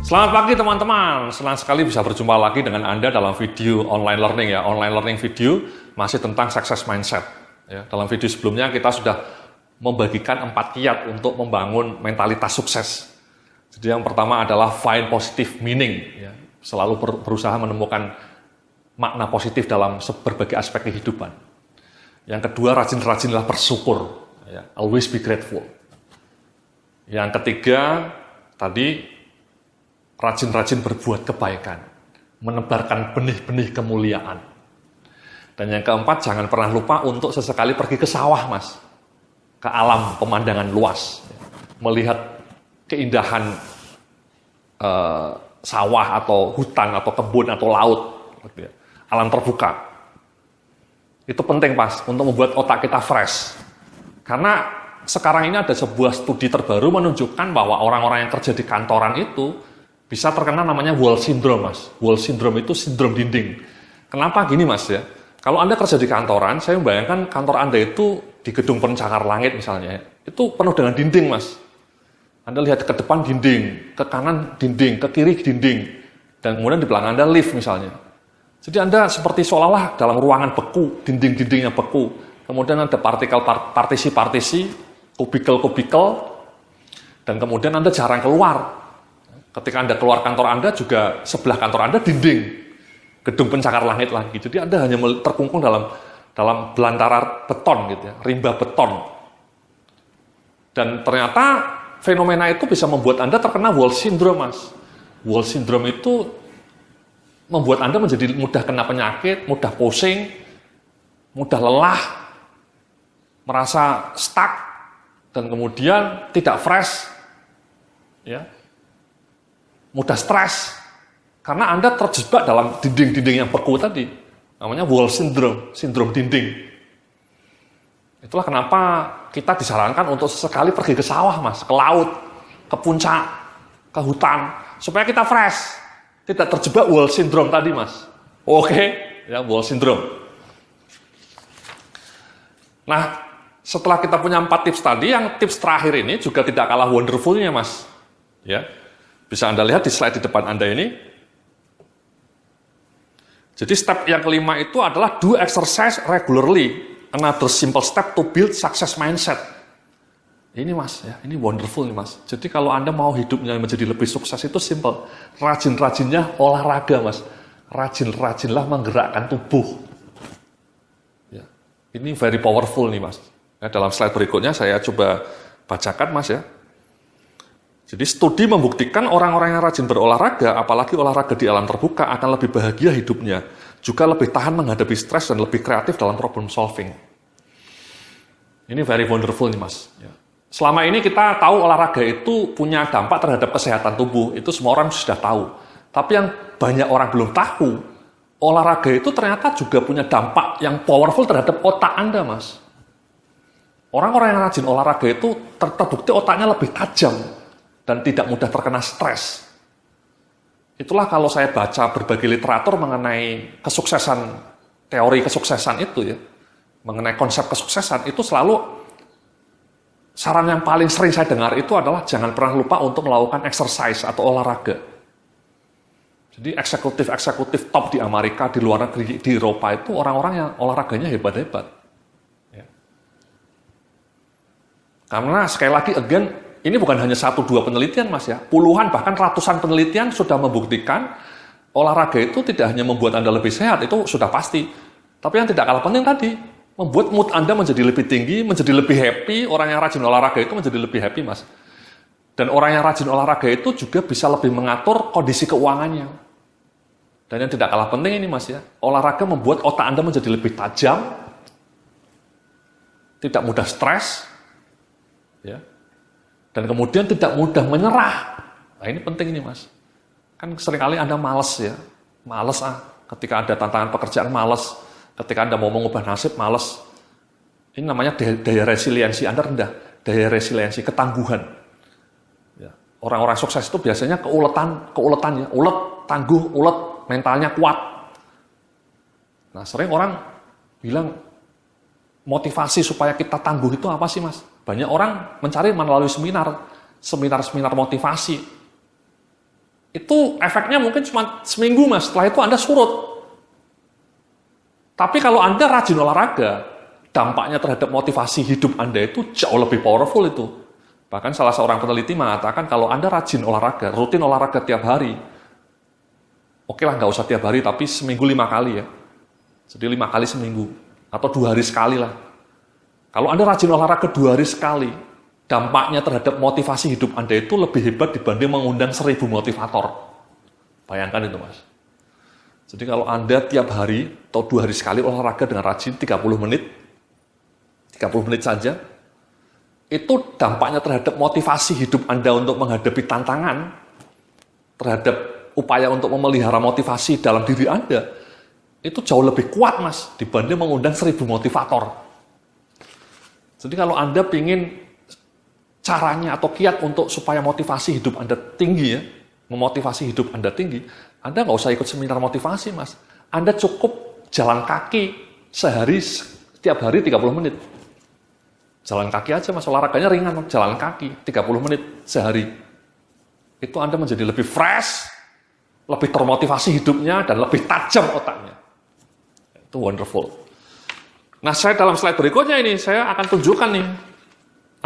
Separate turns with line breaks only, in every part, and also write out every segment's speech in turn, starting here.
Selamat pagi teman-teman, senang sekali bisa berjumpa lagi dengan Anda dalam video online learning ya. Online learning video masih tentang success mindset. Ya, dalam video sebelumnya kita sudah membagikan 4 kiat untuk membangun mentalitas sukses. Jadi yang pertama adalah find positive meaning. Ya. Selalu berusaha menemukan makna positif dalam berbagai aspek kehidupan. Yang kedua, rajin-rajinlah bersyukur. Ya. Always be grateful. Yang ketiga, tadi rajin-rajin berbuat kebaikan, menebarkan benih-benih kemuliaan. Dan yang keempat, jangan pernah lupa untuk sesekali pergi ke sawah, Mas. Ke alam pemandangan luas. Melihat keindahan sawah atau hutan atau kebun atau laut. Alam terbuka. Itu penting, Mas, untuk membuat otak kita fresh. Karena sekarang ini ada sebuah studi terbaru menunjukkan bahwa orang-orang yang kerja di kantoran itu bisa terkena namanya wall syndrome, Mas. Wall syndrome itu sindrom dinding. Kenapa gini, Mas ya? Kalau Anda kerja di kantoran, saya membayangkan kantor Anda itu di gedung pencakar langit misalnya, itu penuh dengan dinding, Mas. Anda lihat ke depan dinding, ke kanan dinding, ke kiri dinding, dan kemudian di belakang Anda lift misalnya. Jadi Anda seperti seolah-olah dalam ruangan beku, dinding-dindingnya beku. Kemudian ada partisi-partisi, kubikel-kubikel, dan kemudian Anda jarang keluar. Ketika Anda keluar kantor Anda juga sebelah kantor Anda dinding, gedung pencakar langit lagi. Jadi Anda hanya terkungkung dalam belantara beton gitu ya, rimba beton. Dan ternyata fenomena itu bisa membuat Anda terkena wall syndrome, Mas. Wall syndrome itu membuat Anda menjadi mudah kena penyakit, mudah pusing, mudah lelah, merasa stuck, dan kemudian tidak fresh, ya. Mudah stres, karena Anda terjebak dalam dinding-dinding yang beku tadi. Namanya wall syndrome, sindrom dinding. Itulah kenapa kita disarankan untuk sesekali pergi ke sawah, Mas, ke laut, ke puncak, ke hutan, supaya kita fresh, tidak terjebak wall syndrome tadi, Mas. Oke, ya, wall syndrome. Nah, setelah kita punya 4 tips tadi, yang tips terakhir ini juga tidak kalah wonderful-nya, Mas. Ya. Bisa Anda lihat di slide di depan Anda ini. Jadi step yang kelima itu adalah do exercise regularly. Another simple step to build success mindset. Ini, Mas, ya, ini wonderful nih, Mas. Jadi kalau Anda mau hidupnya menjadi lebih sukses itu simple. Rajin-rajinnya olahraga, Mas. Rajin-rajinlah menggerakkan tubuh. Ya. Ini very powerful nih, Mas. Ya, dalam slide berikutnya saya coba bacakan, Mas, ya. Jadi studi membuktikan orang-orang yang rajin berolahraga, apalagi olahraga di alam terbuka, akan lebih bahagia hidupnya, juga lebih tahan menghadapi stres dan lebih kreatif dalam problem solving. Ini very wonderful nih, Mas. Selama ini kita tahu olahraga itu punya dampak terhadap kesehatan tubuh, itu semua orang sudah tahu. Tapi yang banyak orang belum tahu, olahraga itu ternyata juga punya dampak yang powerful terhadap otak Anda, Mas. Orang-orang yang rajin olahraga itu terbukti otaknya lebih tajam dan tidak mudah terkena stres. Itulah kalau saya baca berbagai literatur mengenai kesuksesan, teori kesuksesan itu ya, mengenai konsep kesuksesan, itu selalu saran yang paling sering saya dengar itu adalah jangan pernah lupa untuk melakukan exercise atau olahraga. Jadi eksekutif top di Amerika, di luar negeri, di Eropa itu orang-orang yang olahraganya hebat-hebat. Ya. Karena sekali lagi, again, ini bukan hanya 1-2 penelitian, Mas ya. Puluhan bahkan ratusan penelitian sudah membuktikan olahraga itu tidak hanya membuat Anda lebih sehat, itu sudah pasti. Tapi yang tidak kalah penting tadi, membuat mood Anda menjadi lebih tinggi, menjadi lebih happy. Orang yang rajin olahraga itu menjadi lebih happy, Mas. Dan orang yang rajin olahraga itu juga bisa lebih mengatur kondisi keuangannya. Dan yang tidak kalah penting ini, Mas ya, olahraga membuat otak Anda menjadi lebih tajam, tidak mudah stres, ya. Dan kemudian tidak mudah menyerah. Nah ini penting ini, Mas. Kan seringkali Anda males ya. Males ketika ada tantangan pekerjaan males. Ketika Anda mau mengubah nasib males. Ini namanya daya resiliensi Anda rendah. Daya resiliensi, ketangguhan. Ya. Orang-orang sukses itu biasanya keuletan ya. Ulet, tangguh, ulet, mentalnya kuat. Nah sering orang bilang, motivasi supaya kita tangguh itu apa sih, Mas? Banyak orang mencari melalui seminar motivasi. itu efeknya mungkin cuma seminggu mas, setelah itu Anda surut. Tapi kalau Anda rajin olahraga, dampaknya terhadap motivasi hidup Anda itu jauh lebih powerful itu. Bahkan salah seorang peneliti mengatakan kalau Anda rajin olahraga, rutin olahraga tiap hari, oke lah nggak usah tiap hari, tapi seminggu 5 kali ya. Jadi 5 kali seminggu, atau 2 hari sekali lah. Kalau Anda rajin olahraga 2 hari sekali, dampaknya terhadap motivasi hidup Anda itu lebih hebat dibanding mengundang 1000 motivator. Bayangkan itu mas. Jadi kalau Anda tiap hari atau 2 hari sekali olahraga dengan rajin 30 menit saja, itu dampaknya terhadap motivasi hidup Anda untuk menghadapi tantangan, terhadap upaya untuk memelihara motivasi dalam diri Anda, itu jauh lebih kuat mas dibanding mengundang 1000 motivator. Jadi kalau Anda ingin caranya atau kiat untuk supaya motivasi hidup Anda tinggi ya, memotivasi hidup Anda tinggi, Anda nggak usah ikut seminar motivasi mas. Anda cukup jalan kaki sehari, setiap hari 30 menit. Jalan kaki aja mas, olahraganya ringan, jalan kaki 30 menit sehari. Itu Anda menjadi lebih fresh, lebih termotivasi hidupnya, dan lebih tajam otaknya. Itu wonderful. Nah saya dalam slide berikutnya ini, saya akan tunjukkan nih.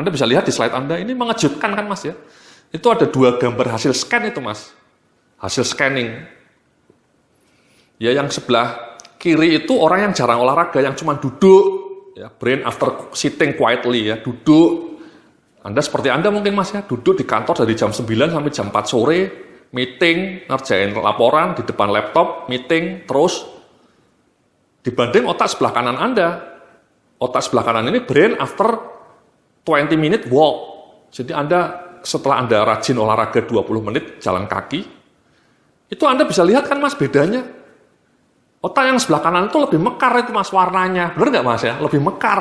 Anda bisa lihat di slide Anda, ini mengejutkan kan mas ya. Itu ada 2 gambar hasil scan itu mas. Hasil scanning. Ya yang sebelah kiri itu orang yang jarang olahraga, yang cuma duduk. Ya, brain after sitting quietly ya, duduk. Anda seperti Anda mungkin mas ya, duduk di kantor dari jam 9 sampai jam 4 sore, meeting, ngerjain laporan, di depan laptop, meeting, terus. Dibanding otak sebelah kanan Anda. Otak sebelah kanan ini brain after 20 minute walk. Jadi setelah Anda rajin olahraga 20 menit jalan kaki, itu Anda bisa lihat kan mas bedanya. Otak yang sebelah kanan itu lebih mekar itu mas warnanya. Benar nggak mas ya? Lebih mekar.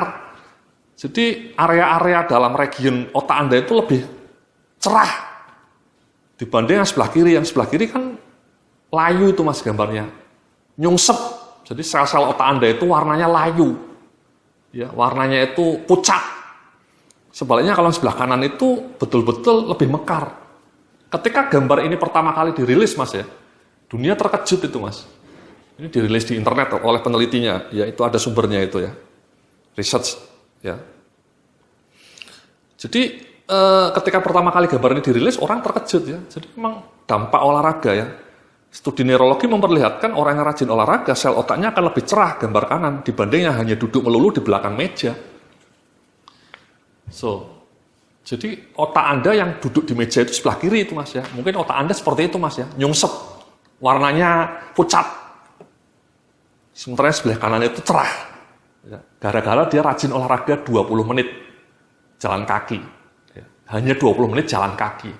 Jadi area-area dalam region otak Anda itu lebih cerah dibanding yang sebelah kiri. Yang sebelah kiri kan layu itu mas gambarnya. Nyungsep. Jadi sel-sel otak Anda itu warnanya layu. Ya, warnanya itu pucat. Sebaliknya kalau sebelah kanan itu betul-betul lebih mekar. Ketika gambar ini pertama kali dirilis mas ya, dunia terkejut itu mas. Ini dirilis di internet oleh penelitinya, ya itu ada sumbernya itu ya, research ya. Jadi ketika pertama kali gambar ini dirilis orang terkejut ya. Jadi memang dampak olahraga ya. Studi neurologi memperlihatkan orang yang rajin olahraga sel otaknya akan lebih cerah gambar kanan dibanding yang hanya duduk melulu di belakang meja. Jadi otak Anda yang duduk di meja itu sebelah kiri itu mas ya. Mungkin otak Anda seperti itu mas ya, nyungsep, warnanya pucat. Sementara sebelah kanan itu cerah. Ya. Gara-gara dia rajin olahraga 20 menit jalan kaki. Ya. Hanya 20 menit jalan kaki.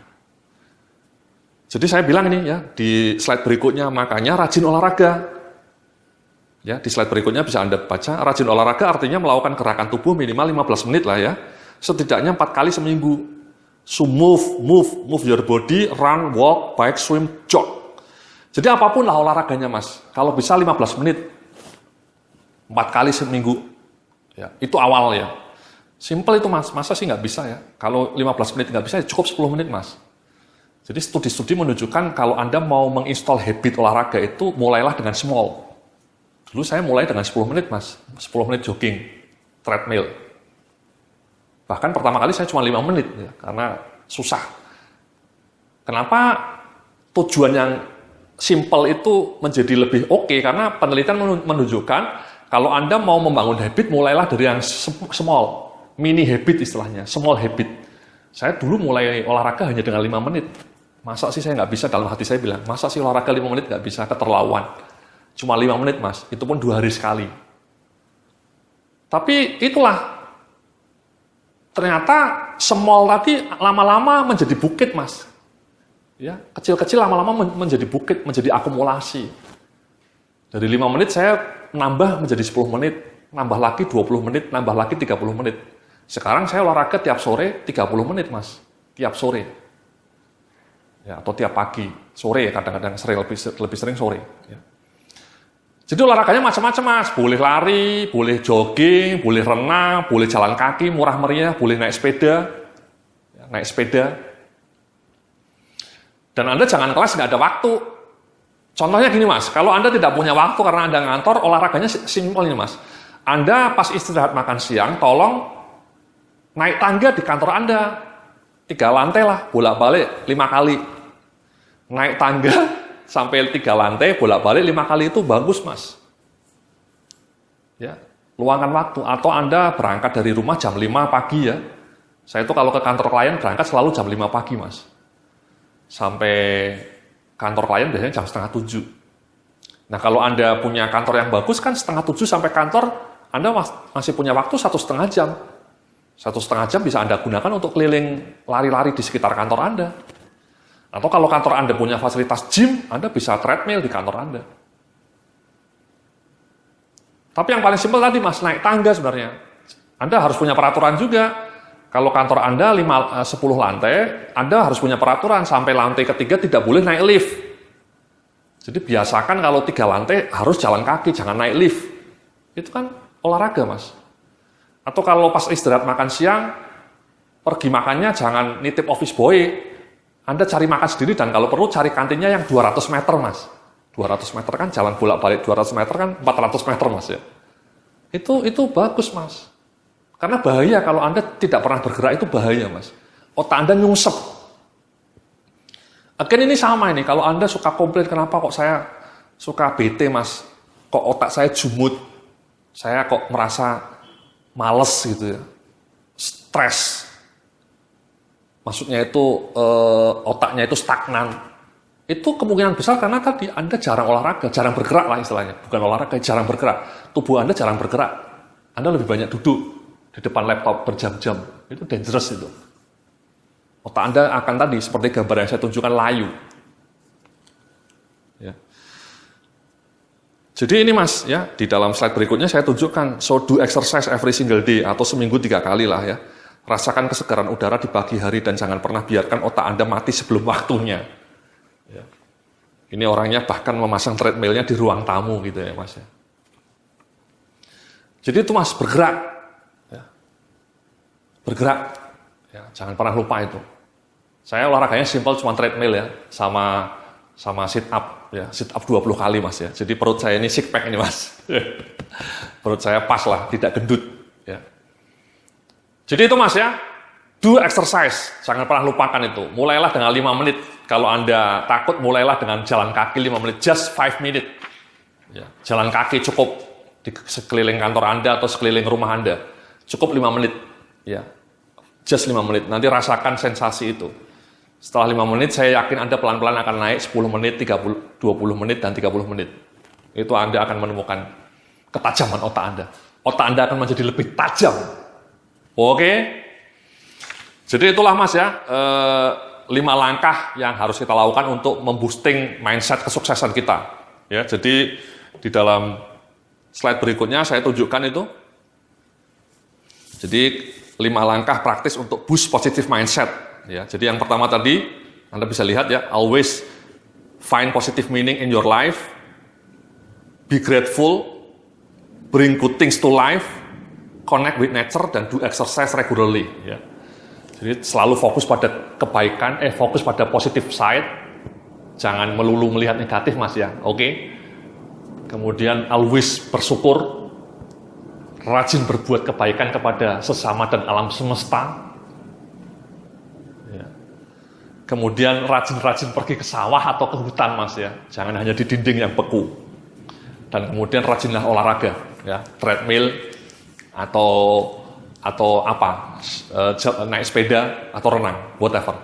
Jadi saya bilang ini ya, di slide berikutnya, makanya rajin olahraga. Ya, di slide berikutnya bisa Anda baca, rajin olahraga artinya melakukan gerakan tubuh minimal 15 menit lah ya. Setidaknya 4 kali seminggu. So move your body, run, walk, bike, swim, jog. Jadi apapun lah olahraganya mas. Kalau bisa 15 menit, 4 kali seminggu. Ya, itu awal ya. Simple itu mas, masa sih nggak bisa ya. Kalau 15 menit nggak bisa, ya cukup 10 menit mas. Jadi studi-studi menunjukkan kalau Anda mau menginstall habit olahraga itu, mulailah dengan small. Dulu saya mulai dengan 10 menit mas, 10 menit jogging, treadmill. Bahkan pertama kali saya cuma 5 menit, ya, karena susah. Kenapa tujuan yang simple itu menjadi lebih oke? Karena penelitian menunjukkan kalau Anda mau membangun habit, mulailah dari yang small, mini habit istilahnya, small habit. Saya dulu mulai olahraga hanya dengan 5 menit. Masa sih saya nggak bisa, dalam hati saya bilang, masa sih olahraga 5 menit nggak bisa, keterlaluan. Cuma 5 menit mas, itu pun 2 hari sekali. Tapi itulah, ternyata small tadi lama-lama menjadi bukit mas. Ya, kecil-kecil lama-lama menjadi bukit, menjadi akumulasi. Dari 5 menit saya nambah menjadi 10 menit, nambah lagi 20 menit, nambah lagi 30 menit. Sekarang saya olahraga tiap sore 30 menit mas, tiap sore. Ya, atau tiap pagi, sore kadang-kadang lebih sering sore. Ya. Jadi olahraganya macam-macam mas, boleh lari, boleh jogging, boleh renang, boleh jalan kaki, murah meriah, boleh naik sepeda. Ya, naik sepeda. Dan Anda jangan kelas nggak ada waktu. Contohnya gini Mas, kalau Anda tidak punya waktu karena Anda ngantor, olahraganya simpel ini Mas. Anda pas istirahat makan siang, tolong naik tangga di kantor Anda. 3 lantai lah, bolak-balik 5 kali. Naik tangga sampai 3 lantai, bolak-balik 5 kali itu bagus Mas. Ya, luangkan waktu. Atau Anda berangkat dari rumah jam 5 pagi ya. Saya itu kalau ke kantor klien berangkat selalu jam 5 pagi Mas. Sampai kantor klien biasanya jam setengah 7. Nah kalau Anda punya kantor yang bagus kan setengah 7 sampai kantor, Anda masih punya waktu 1,5 jam. 1,5 jam bisa Anda gunakan untuk keliling lari-lari di sekitar kantor Anda. Atau kalau kantor Anda punya fasilitas gym, Anda bisa treadmill di kantor Anda. Tapi yang paling simpel tadi Mas, naik tangga sebenarnya. Anda harus punya peraturan juga. Kalau kantor Anda 10 lantai, Anda harus punya peraturan sampai lantai ketiga tidak boleh naik lift. Jadi biasakan kalau 3 lantai harus jalan kaki, jangan naik lift. Itu kan olahraga Mas. Atau kalau pas istirahat makan siang, pergi makannya jangan nitip office boy. Anda cari makan sendiri dan kalau perlu cari kantinnya yang 200 meter Mas. 200 meter kan jalan bolak-balik 200 meter kan 400 meter Mas ya. Itu bagus Mas. Karena bahaya kalau Anda tidak pernah bergerak itu bahaya Mas. Otak Anda nyungsep. Akhirnya ini sama ini, kalau Anda suka komplain kenapa kok saya suka bete Mas. Kok otak saya jumut. Saya kok merasa males gitu ya. Stres. Maksudnya itu otaknya itu stagnan. Itu kemungkinan besar karena tadi Anda jarang olahraga, jarang bergerak lah istilahnya. Bukan olahraga, jarang bergerak. Tubuh Anda jarang bergerak. Anda lebih banyak duduk di depan laptop berjam-jam. Itu dangerous itu. Otak Anda akan tadi, seperti gambar yang saya tunjukkan, layu. Ya. Jadi ini Mas, ya di dalam slide berikutnya saya tunjukkan, so do exercise every single day, atau seminggu 3 kali lah ya. Rasakan kesegaran udara di pagi hari dan jangan pernah biarkan otak Anda mati sebelum waktunya. Ya. Ini orangnya bahkan memasang treadmill-nya di ruang tamu gitu ya Mas. Ya. Jadi itu Mas, bergerak. Bergerak, ya, jangan pernah lupa itu. Saya olahraganya simpel, cuma treadmill ya, sama sit up, ya, sit up 20 kali Mas ya. Jadi perut saya ini six pack ini Mas. Perut saya pas lah, tidak gendut. Ya. Jadi itu Mas ya, do exercise, jangan pernah lupakan itu. Mulailah dengan 5 menit. Kalau Anda takut, mulailah dengan jalan kaki 5 menit, just 5 minutes. Ya, jalan kaki cukup di sekeliling kantor Anda atau sekeliling rumah Anda. Cukup 5 menit. Ya, just 5 menit. Nanti rasakan sensasi itu. Setelah 5 menit, saya yakin Anda pelan-pelan akan naik 10 menit, 30, 20 menit, dan 30 menit. Itu Anda akan menemukan ketajaman otak Anda. Otak Anda akan menjadi lebih tajam. Oke? Jadi itulah Mas ya, 5 langkah yang harus kita lakukan untuk memboosting mindset kesuksesan kita. Ya, jadi di dalam slide berikutnya saya tunjukkan itu. Jadi 5 langkah praktis untuk boost positive mindset. Ya, jadi yang pertama tadi, Anda bisa lihat ya, always find positive meaning in your life, be grateful, bring good things to life, connect with nature, dan do exercise regularly. Ya. Jadi selalu fokus pada kebaikan, fokus pada positive side, jangan melulu melihat negatif Mas ya, oke? Kemudian always bersyukur, rajin berbuat kebaikan kepada sesama dan alam semesta. Ya. Kemudian rajin-rajin pergi ke sawah atau ke hutan Mas ya. Jangan hanya di dinding yang beku. Dan kemudian rajinlah olahraga, ya, treadmill atau apa, naik sepeda atau renang, whatever.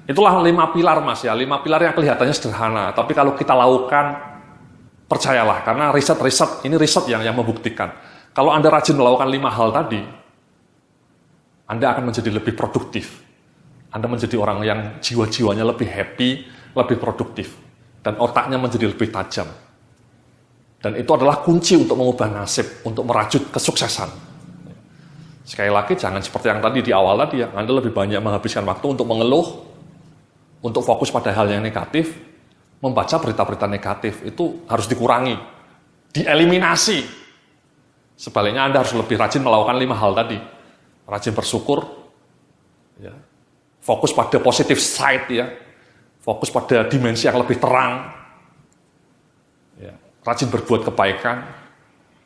Itulah 5 pilar Mas ya. 5 pilar yang kelihatannya sederhana, tapi kalau kita lakukan, percayalah, karena riset ini riset yang membuktikan. Kalau Anda rajin melakukan 5 hal tadi, Anda akan menjadi lebih produktif. Anda menjadi orang yang jiwa-jiwanya lebih happy, lebih produktif. Dan otaknya menjadi lebih tajam. Dan itu adalah kunci untuk mengubah nasib, untuk merajut kesuksesan. Sekali lagi, jangan seperti yang tadi di awal tadi ya, Anda lebih banyak menghabiskan waktu untuk mengeluh, untuk fokus pada hal yang negatif, membaca berita-berita negatif, itu harus dikurangi, dieliminasi. Sebaliknya Anda harus lebih rajin melakukan 5 hal tadi. Rajin bersyukur, ya. Fokus pada positive side ya. fokus pada dimensi yang lebih terang, ya, rajin berbuat kebaikan,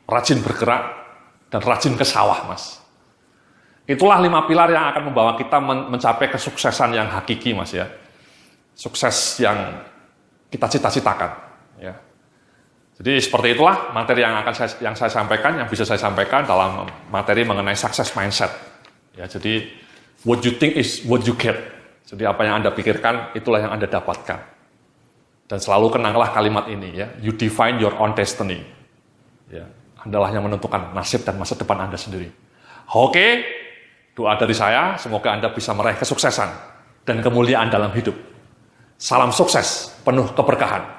rajin bergerak, dan rajin ke sawah, Mas. Itulah 5 pilar yang akan membawa kita mencapai kesuksesan yang hakiki, Mas, ya. Sukses yang kita cita-citakan, ya. Jadi seperti itulah materi yang saya sampaikan, yang bisa saya sampaikan dalam materi mengenai success mindset. Ya, jadi what you think is what you get. Jadi apa yang Anda pikirkan, itulah yang Anda dapatkan. Dan selalu kenanglah kalimat ini, ya. You define your own destiny. Ya, Andalah yang menentukan nasib dan masa depan Anda sendiri. Oke, doa dari saya, semoga Anda bisa meraih kesuksesan dan kemuliaan dalam hidup. Salam sukses, penuh keberkahan.